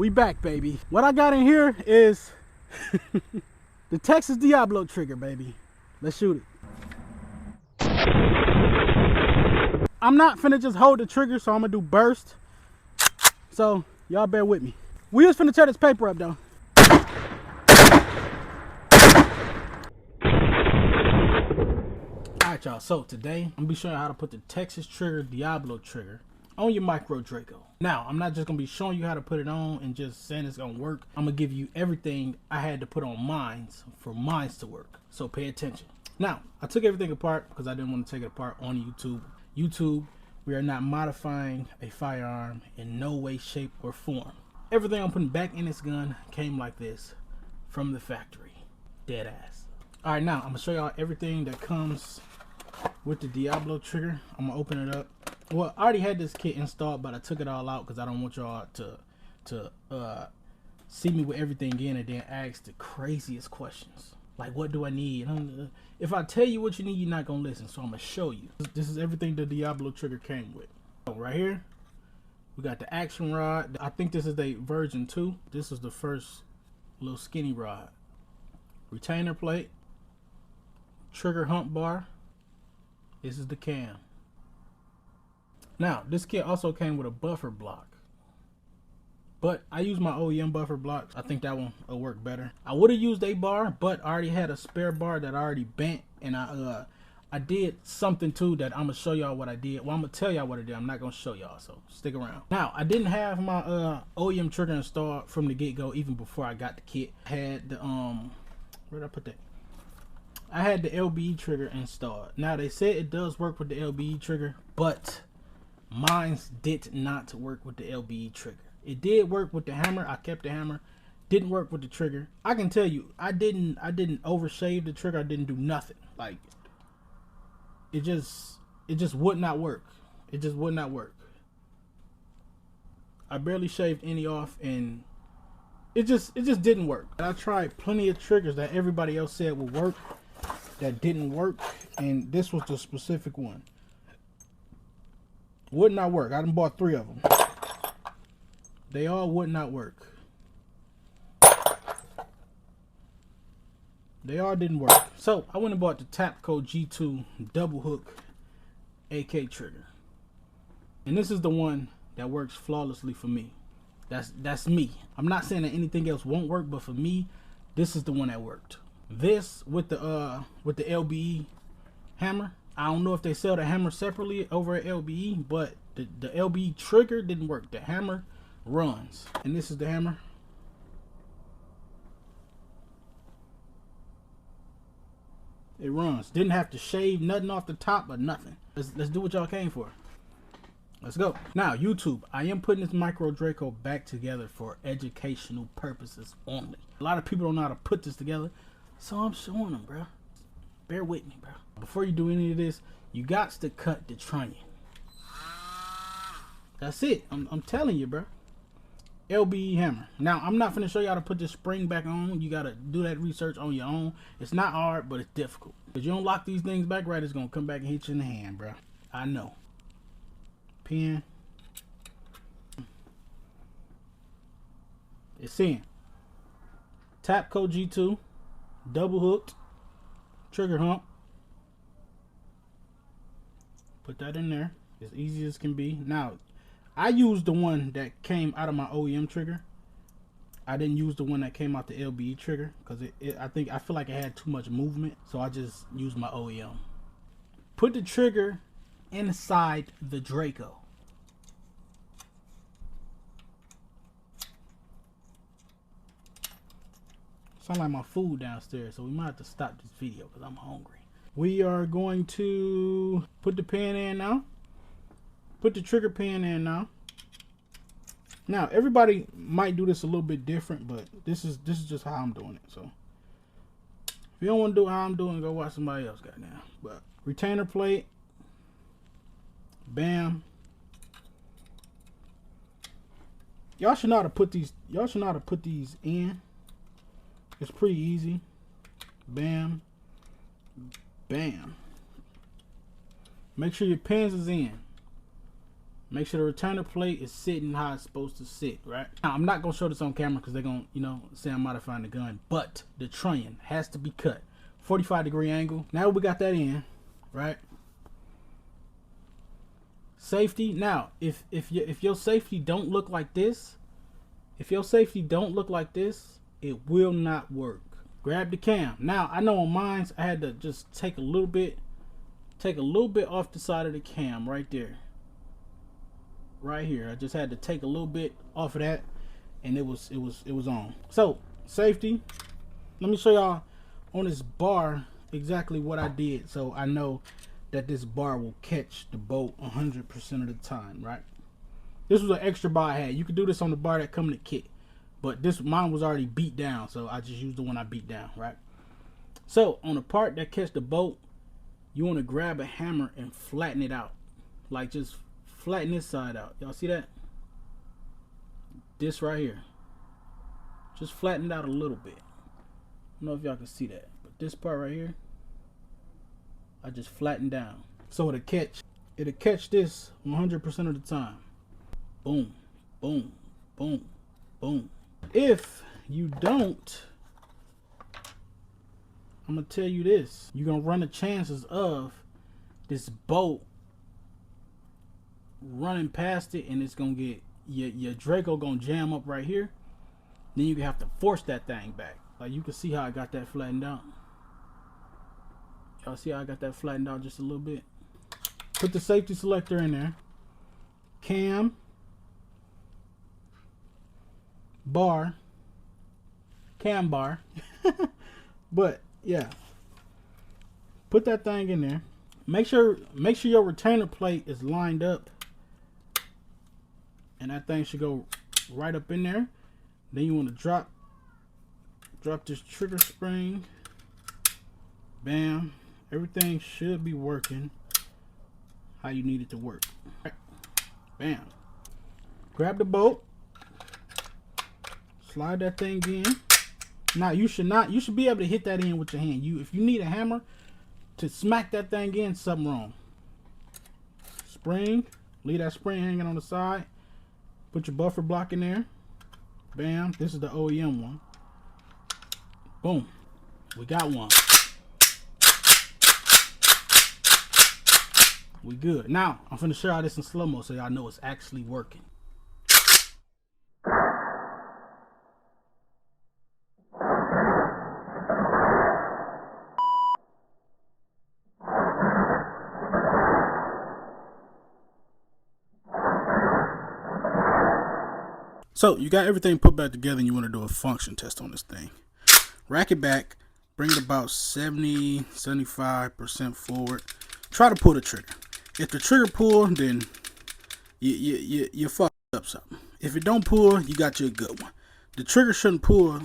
We back, baby. What I got in here is the Texas Diablo Trigger, baby. Let's shoot it. I'm not finna just hold the trigger, so I'm gonna do burst. So y'all bear with me. We just finna tear this paper up though. Alright y'all, so today I'm gonna be showing you how to put the Texas Trigger Diablo Trigger on your micro Draco. Now, I'm not just gonna be showing you how to put it on and just saying it's gonna work. I'm gonna give you everything I had to put on mines for mines to work. So pay attention. Now, I took everything apart because I didn't want to take it apart on YouTube. YouTube, we are not modifying a firearm in no way, shape, or form. Everything I'm putting back in this gun came like this from the factory. Dead ass. Alright, now I'm gonna show y'all everything that comes with the Diablo Trigger. I'm gonna open it up. Well, I already had this kit installed, but I took it all out because I don't want y'all to see me with everything in and then ask the craziest questions. Like, what do I need? If I tell you what you need, you're not gonna listen. So I'm gonna show you. This is everything the Diablo Trigger came with. So right here, we got the action rod. I think this is the version 2. This is the first little skinny rod. Retainer plate. Trigger hump bar. This is the cam. Now, this kit also came with a buffer block, but I used my OEM buffer block. I think that one will work better. I would have used a bar, but I already had a spare bar that I already bent, and I did something too that I'm gonna show y'all what I did. Well, I'm gonna tell y'all what I did. I'm not gonna show y'all, so stick around. Now, I didn't have my OEM trigger installed from the get-go, even before I got the kit. I had the where did I put that? I had the LBE trigger installed. Now, they said it does work with the LBE trigger, but mine did not work with the LBE trigger. It did work with the hammer. I kept the hammer. Didn't work with the trigger. I can tell you, I didn't overshave the trigger. I didn't do nothing. Like, it just would not work. It just would not work. I barely shaved any off, and it just didn't work. I tried plenty of triggers that everybody else said would work that didn't work, and this was the specific one. Would not work. I done bought 3 of them. They all would not work. They all didn't work. So I went and bought the Tapco G2 double hook AK trigger, and this is the one that works flawlessly for me. That's me. I'm not saying that anything else won't work, but for me, this is the one that worked. This with the LBE hammer. I don't know if they sell the hammer separately over at LBE, but the LBE trigger didn't work. The hammer runs. And this is the hammer. It runs. Didn't have to shave nothing off the top or nothing. Let's do what y'all came for. Let's go. Now, YouTube, I am putting this micro Draco back together for educational purposes only. A lot of people don't know how to put this together, so I'm showing them, bro. Bear with me, bro. Before you do any of this, you got to cut the trunnion. That's it. I'm telling you, bro. LBE hammer. Now, I'm not finna show you how to put this spring back on. You gotta do that research on your own. It's not hard, but it's difficult. If you don't lock these things back right, it's gonna come back and hit you in the hand, bro. I know. Pin. It's in. Tapco G2. Double hooked. Trigger hump. Put that in there as easy as can be. Now, I used the one that came out of my OEM trigger. I didn't use the one that came out the LBE trigger because I feel like it had too much movement, so I just used my OEM. Put the trigger inside the Draco. Sound like my food downstairs, so we might have to stop this video because I'm hungry. We are going to put the pin in now. Put the trigger pin in now. Now, everybody might do this a little bit different, but this is just how I'm doing it. So if you don't want to do it how I'm doing, go watch somebody else got now. But retainer plate. Bam. Y'all should know how to put these. Y'all should know how to put these in. It's pretty easy. Bam. Bam. Make sure your pins is in. Make sure the returner plate is sitting how it's supposed to sit, right? Now, I'm not gonna show this on camera because they're gonna, you know, say I'm modifying the gun, but the trunnion has to be cut. 45-degree angle. Now we got that in, right? Safety. Now, if your safety don't look like this, it will not work. Grab the cam. Now, I know on mine, I had to just take a little bit off the side of the cam right there. Right here, I just had to take a little bit off of that, and it was on. So safety. Let me show y'all on this bar exactly what I did, so I know that this bar will catch the bolt 100% of the time. Right? This was an extra bar I had. You could do this on the bar that come in the kit, but mine was already beat down, so I just used the one I beat down. Right? So on the part that catch the bolt, you want to grab a hammer and flatten it out, like just flatten this side out. Y'all see that? This right here. Just flatten it out a little bit. I don't know if y'all can see that, but this part right here, I just flattened down. So it'll catch this 100% of the time. Boom, boom, boom, boom. If you don't, I'm gonna tell you this, you're gonna run the chances of this bolt running past it, and it's gonna get your Draco gonna jam up right here. Then you have to force that thing back. Like, you can see how I got that flattened out. Y'all see how I got that flattened out just a little bit? Put the safety selector in there. Cam. Bar. Cam bar. But yeah. Put that thing in there. Make sure your retainer plate is lined up. And that thing should go right up in there. Then you want to drop this trigger spring. Bam. Everything should be working how you need it to work. Bam. Grab the bolt. Slide that thing in. Now you should be able to hit that in with your hand. If you need a hammer to smack that thing in, something wrong. Spring. Leave that spring hanging on the side. Put your buffer block in there. Bam. This is the OEM one. Boom. We got one. We good. Now, I'm finna show y'all this in slow-mo so y'all know it's actually working. So you got everything put back together and you want to do a function test on this thing. Rack it back, bring it about 70-75% forward. Try to pull the trigger. If the trigger pull, then you fucked up something. If it don't pull, you got you a good one. The trigger shouldn't pull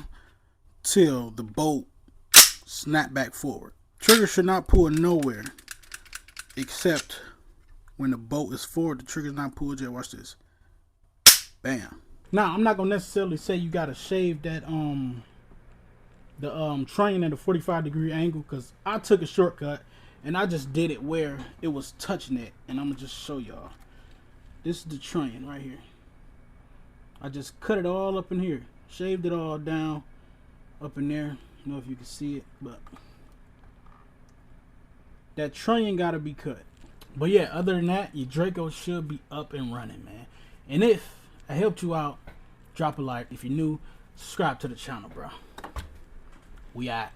till the bolt snap back forward. Trigger should not pull nowhere except when the bolt is forward. The trigger's not pulled yet. Watch this. Bam. Now, I'm not gonna necessarily say you gotta shave that trunnion at a 45-degree angle, because I took a shortcut and I just did it where it was touching it, and I'm gonna just show y'all. This is the trunnion right here. I just cut it all up in here, shaved it all down up in there. I don't know if you can see it, but that trunnion gotta be cut. But yeah, other than that, your Draco should be up and running, man. And if I helped you out, drop a like. If you're new, subscribe to the channel, bro. We out.